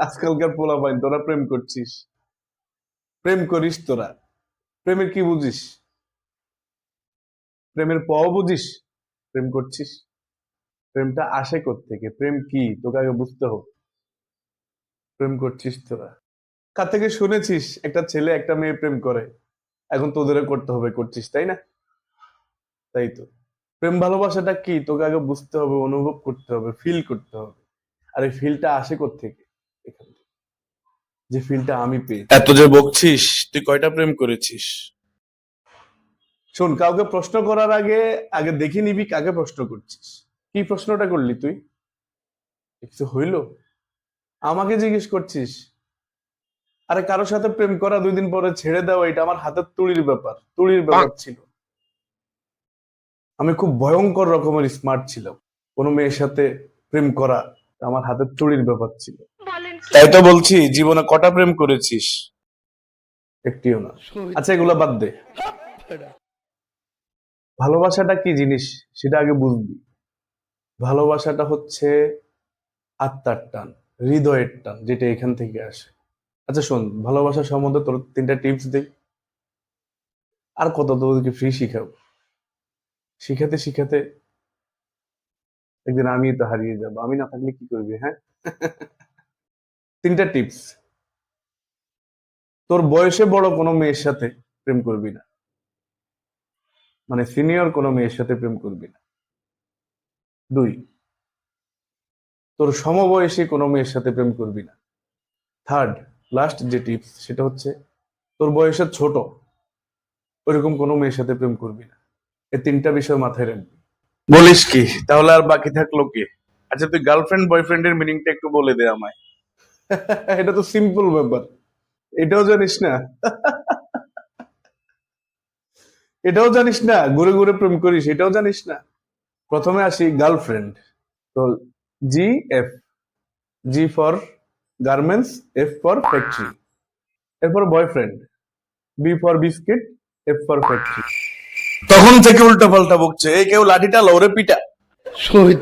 আজকালকার পোলাপাইন তোরা প্রেম করছিস, প্রেম করিস তোরা, প্রেমের কি বুঝিস? প্রেমের বুঝিস? প্রেম করছিস? প্রেমটা আসে কোত্থেকে? প্রেম কি তোকে আগে বুঝতে হবে। প্রেম করছিস তোরা, কার থেকে শুনেছিস একটা ছেলে একটা মেয়ে প্রেম করে? এখন তোদেরও করতে হবে, করছিস তাই না? তাই তো। প্রেম ভালোবাসাটা কি তোকে আগে বুঝতে হবে, অনুভব করতে হবে, ফিল করতে হবে। আর এই ফিলটা আসে কোত্থেকে? এখান থেকে। যে ফিলটা আমি পেয়েছি। এত যে বকছিস, তুই কয়টা প্রেম করেছিস? শোন, কাউকে প্রশ্ন করার আগে আগে দেখে নিবি কাকে প্রশ্ন করছিস। কি প্রশ্নটা করলি তুই? কিছু হইল? আমাকে জিজ্ঞেস করছিস? আরে কারোর সাথে প্রেম করা 2 দিন পরে ছেড়ে দেওয়া, এটা আমার হাতের তুড়ির ব্যাপার ছিল। আমি খুব ভয়ঙ্কর রকমের স্মার্ট ছিলাম। কোনো মেয়ের সাথে প্রেম করা আমার হাতের তুড়ির ব্যাপার ছিল। তাই তো বলছি, জীবনে কটা প্রেম করেছিস? একটিও না। আচ্ছা, এগুলা বাদ দে। ভালোবাসাটা কি জিনিস সেটা আগে বুঝবি। ভালোবাসাটা হচ্ছে আত্মার টান, হৃদয়ের টান, যেটা এখান থেকে আসে। আচ্ছা শোন, ভালোবাসা সম্বন্ধে তোর 3টা টিপস দেই। আর কত তোদেরকে ফ্রি শিখাবো। শিখাতে শিখাতে একদিন আমি তো হারিয়ে যাবো, আমি না থাকলে কি করবি, হ্যাঁ? 3টা টিপস। তোর বয়সে বড় কোনো মেয়ের সাথে প্রেম করবি না, মানে সিনিয়র কোনো মেয়ের সাথে প্রেম করবি না। 2, তোর সমবয়সী কোনো মেয়ের সাথে প্রেম করবি না। 3, লাস্ট যে টিপস সেটা হচ্ছে তোর বয়সে ছোট ওইরকম কোনো মেয়ের সাথে প্রেম করবি না। এই 3টা বিষয় মাথায় রাখবি। বলিস কি, তাহলে আর বাকি থাকলো কি? আচ্ছা, তুই গার্লফ্রেন্ড বয়ফ্রেন্ডের মিনিংটা একটু বলে দে আমায়। এটা তো সিম্পল ব্যাপার, এটাও জানিস না? এটাও জানিস না? ঘুরে ঘুরে প্রেম করিস, এটাও জানিস না? প্রথমে আসি গার্লফ্রেন্ড। তো G F, G for garments, F for factory. এরপর boyfriend, B for biscuit, F for factory. তখন থেকে উল্টো পাল্টা বকছে, এই কেউ লাঠিটা লওরে পিটা। শহীদ